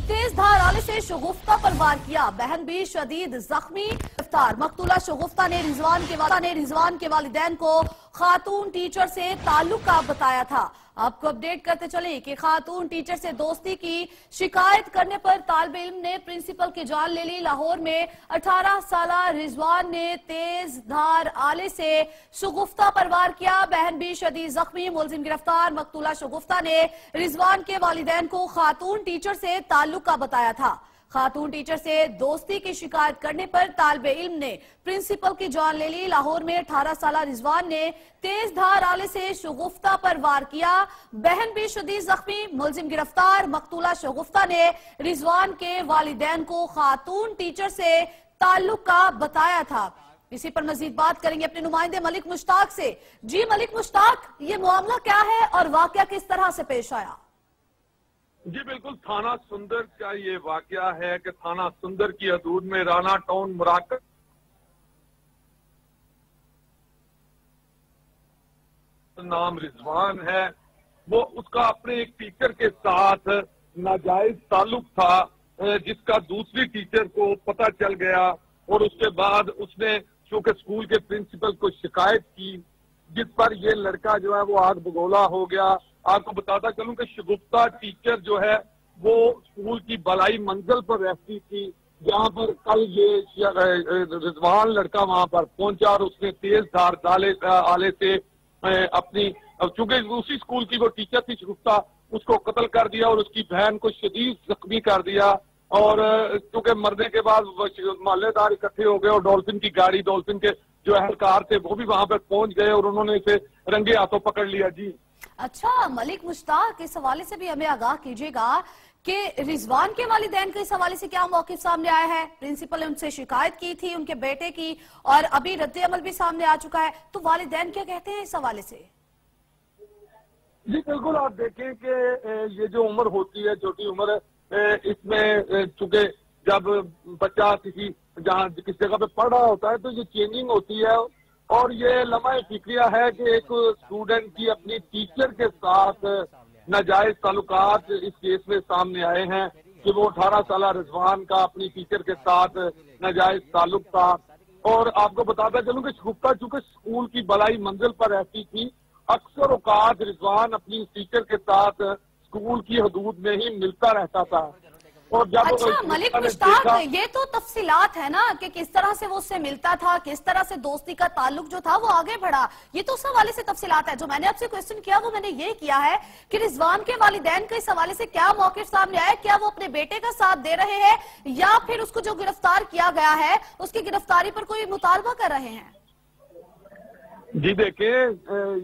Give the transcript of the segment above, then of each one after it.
तेज धार आले से शगुफ्ता पर वार किया, बहन भी शदीद जख्मी। गिरफ्तार मकतूला शगुफ्ता ने रिजवान के वालिदैन को खातून टीचर से ताल्लुक का बताया था। आपको अपडेट करते चले कि खातून टीचर से दोस्ती की शिकायत करने पर तालिब इल्म ने प्रिंसिपल की जान ले ली। लाहौर में 18 साला रिजवान ने तेज धार आले से शगुफ्ता पर वार किया, बहन भी शदीद जख्मी। मुलजिम गिरफ्तार मकतूला शगुफ्ता ने रिजवान के वालिदैन को खातून टीचर से ताल्लुक का बताया था। खातून टीचर से दोस्ती की शिकायत करने पर तालिब इल्म ने प्रिंसिपल की जान ले ली। लाहौर में 18 साला रिजवान ने तेज धार आले से शगुफ्ता पर वार किया, बहन भी शदीद जख्मी। मुलजिम गिरफ्तार मकतूला शगुफ्ता ने रिजवान के वालिदैन को खातून टीचर से ताल्लुक का बताया था। इसी पर मजीद बात करेंगे अपने नुमाइंदे मलिक मुश्ताक से। जी मलिक मुश्ताक, ये मामला क्या है और वाकया किस तरह से पेश आया? जी बिल्कुल, थाना सुंदर का ये वाकया है कि थाना सुंदर की हदूद में राना टाउन मुराकब नाम रिजवान है, वो उसका अपने एक टीचर के साथ नाजायज ताल्लुक था, जिसका दूसरी टीचर को पता चल गया और उसके बाद उसने चूंकि स्कूल के प्रिंसिपल को शिकायत की, जिस पर ये लड़का जो है वो आग बगोला हो गया। आपको बताता चलूं कि शगुफ्ता टीचर जो है वो स्कूल की बलाई मंजिल पर रहती थी, जहां पर कल ये रिजवान लड़का वहां पर पहुंचा और उसने तेज धार आले से अपनी, चूंकि उसी स्कूल की वो टीचर थी शगुफ्ता, उसको कत्ल कर दिया और उसकी बहन को शदीद जख्मी कर दिया। और चूंकि मरने के बाद मोहल्लेदार इकट्ठे हो गए और डॉल्फिन की गाड़ी, डॉल्फिन के जो अहलकार थे वो भी वहां पर पहुंच गए और उन्होंने इसे रंगे हाथों पकड़ लिया। जी अच्छा मलिक मुश्ताक, इस हवाले से भी हमें आगाह कीजिएगा कि रिजवान के वालिदैन के इस हवाले से क्या मौक़िफ़ सामने आया है? प्रिंसिपल ने उनसे शिकायत की थी उनके बेटे की और अभी रद्द अमल भी सामने आ चुका है, तो वालिदैन क्या कहते हैं इस हवाले से? जी बिल्कुल, आप देखें कि ये जो उम्र होती है, छोटी उम्र, इसमें चूंकि जब बच्चा जहाँ किस जगह पे पढ़ रहा होता है तो ये चेंजिंग होती है और ये लम्हा फिक्रिया है कि एक स्टूडेंट की अपनी टीचर के साथ नाजायज ताल्लुकात इस केस में सामने आए हैं कि वो 18 साला रिजवान का अपनी टीचर के साथ नाजायज ताल्लुक था। और आपको बताता चलूं कि शगुफ्ता चूंकि स्कूल की बलाई मंजिल पर रहती थी, अक्सर औकात रिजवान अपनी टीचर के साथ स्कूल की हदूद में ही मिलता रहता था। और जब अच्छा मलिक मुश्ताक, ये तो तफसीलात है ना कि किस तरह से वो उससे मिलता था, किस तरह से दोस्ती का ताल्लुक जो था वो आगे बढ़ा, ये तो उस हवाले से तफसीलात है। जो मैंने आपसे क्वेश्चन किया वो मैंने ये किया है कि रिजवान के वालिदैन के इस हवाले से क्या मौक़िफ़ सामने आया, क्या वो अपने बेटे का साथ दे रहे हैं या फिर उसको जो गिरफ्तार किया गया है उसकी गिरफ्तारी पर कोई मुतालबा कर रहे हैं? जी देखिए,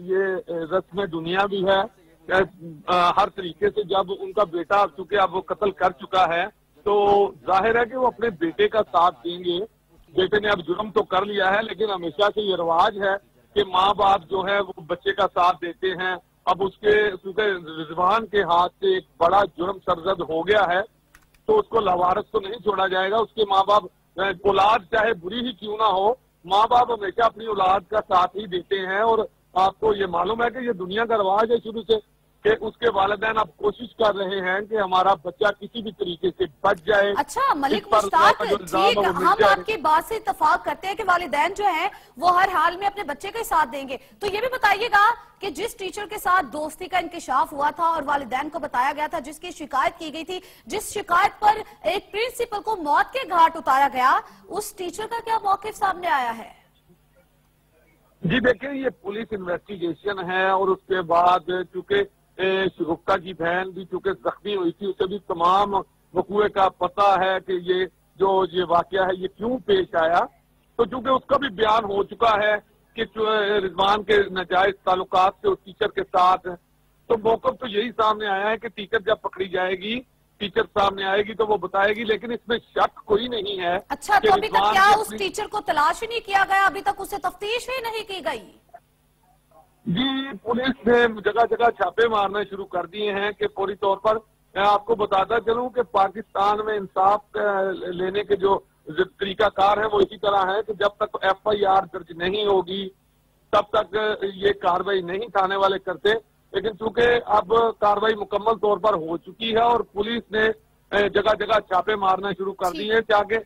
ये रस्म दुनिया भी है, हर तरीके से जब उनका बेटा चूंकि अब वो कत्ल कर चुका है तो जाहिर है कि वो अपने बेटे का साथ देंगे। बेटे ने अब जुर्म तो कर लिया है, लेकिन हमेशा से ये रिवाज है कि माँ बाप जो है वो बच्चे का साथ देते हैं। अब उसके चूंकि रिजवान के हाथ से एक बड़ा जुर्म सरजद हो गया है तो उसको लवारस तो नहीं छोड़ा जाएगा। उसके माँ बाप, औलाद चाहे बुरी ही क्यों ना हो, माँ बाप हमेशा अपनी औलाद का साथ ही देते हैं। और आपको ये मालूम है कि ये दुनिया का रिवाज है शुरू से कि उसके वालिदैन अब कोशिश कर रहे हैं कि हमारा बच्चा किसी भी तरीके से बच जाए। अच्छा मलिक मुश्ताक, ठीक, हम आपकी बात से इत्तफाक करते हैं कि वालिदैन जो हैं वो हर हाल में अपने बच्चे का ही साथ देंगे, तो ये भी बताइएगा कि जिस टीचर के साथ दोस्ती का इंकिशाफ हुआ था और वालिदैन को बताया गया था, जिसकी शिकायत की गई थी, जिस शिकायत पर एक प्रिंसिपल को मौत के घाट उतारा गया, उस टीचर का क्या मौक़िफ़ सामने आया है? जी देखिए, ये पुलिस इन्वेस्टिगेशन है और उसके बाद चूंकि शगुफ्ता की बहन भी चूंकि जख्मी हुई थी, उसे भी तमाम वकूए का पता है कि ये वाकया है ये क्यों पेश आया। तो चूंकि उसका भी बयान हो चुका है कि रिजवान के नाजायज ताल्लुकात से उस टीचर के साथ, तो मौक़िफ़ तो यही सामने आया है कि टीचर जब पकड़ी जाएगी, टीचर सामने आएगी तो वो बताएगी, लेकिन इसमें शक कोई नहीं है। अच्छा, तो अभी तक क्या उस टीचर को तलाश ही नहीं किया गया? अभी तक उसे तफ्तीश ही नहीं की गई? जी पुलिस ने जगह जगह छापे मारना शुरू कर दिए हैं कि पूरी तौर पर। मैं आपको बताता चलूं कि पाकिस्तान में इंसाफ लेने के जो तरीकाकार है वो इसी तरह है कि जब तक FIR दर्ज नहीं होगी तब तक ये कार्रवाई नहीं थाने वाले करते। लेकिन चूंकि अब कार्रवाई मुकम्मल तौर पर हो चुकी है और पुलिस ने जगह जगह छापे मारना शुरू कर दिए हैं ताकि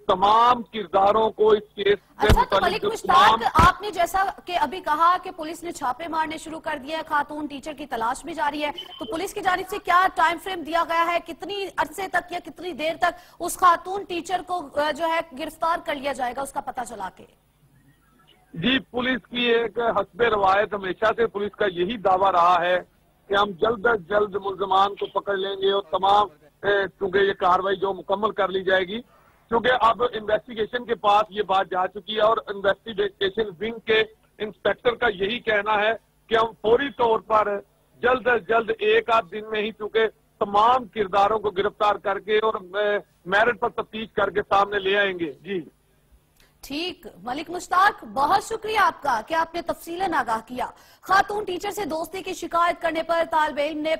तमाम किरदारों को इस केस से अच्छा, तो मुताल्लिक मलिक जो मुश्ताक, आपने जैसा कि अभी कहा कि पुलिस ने छापे मारने शुरू कर दिए हैं, खातून टीचर की तलाश भी जारी है, तो पुलिस की जानिब से क्या टाइम फ्रेम दिया गया है, कितनी अरसे तक या कितनी देर तक उस खातून टीचर को जो है गिरफ्तार कर लिया जाएगा, उसका पता चला के? जी, पुलिस की एक हस्बे रवायत हमेशा से पुलिस का यही दावा रहा है कि हम जल्द अज जल्द मुल्जमान को पकड़ लेंगे और तमाम चूंकि ये कार्रवाई जो मुकम्मल कर ली जाएगी, क्योंकि अब इन्वेस्टिगेशन के पास ये बात जा चुकी है और इन्वेस्टिगेशन विंग के इंस्पेक्टर का यही कहना है कि हम फौरी तौर पर जल्द अज जल्द एक आध दिन में ही चूंकि तमाम किरदारों को गिरफ्तार करके और मेरिट पर तफ्तीश करके सामने ले आएंगे। जी ठीक, मलिक मुश्ताक, बहुत शुक्रिया आपका कि आपने तफसीलन आगाह किया। खातून टीचर से दोस्ती की शिकायत करने पर तालिब इल्म ने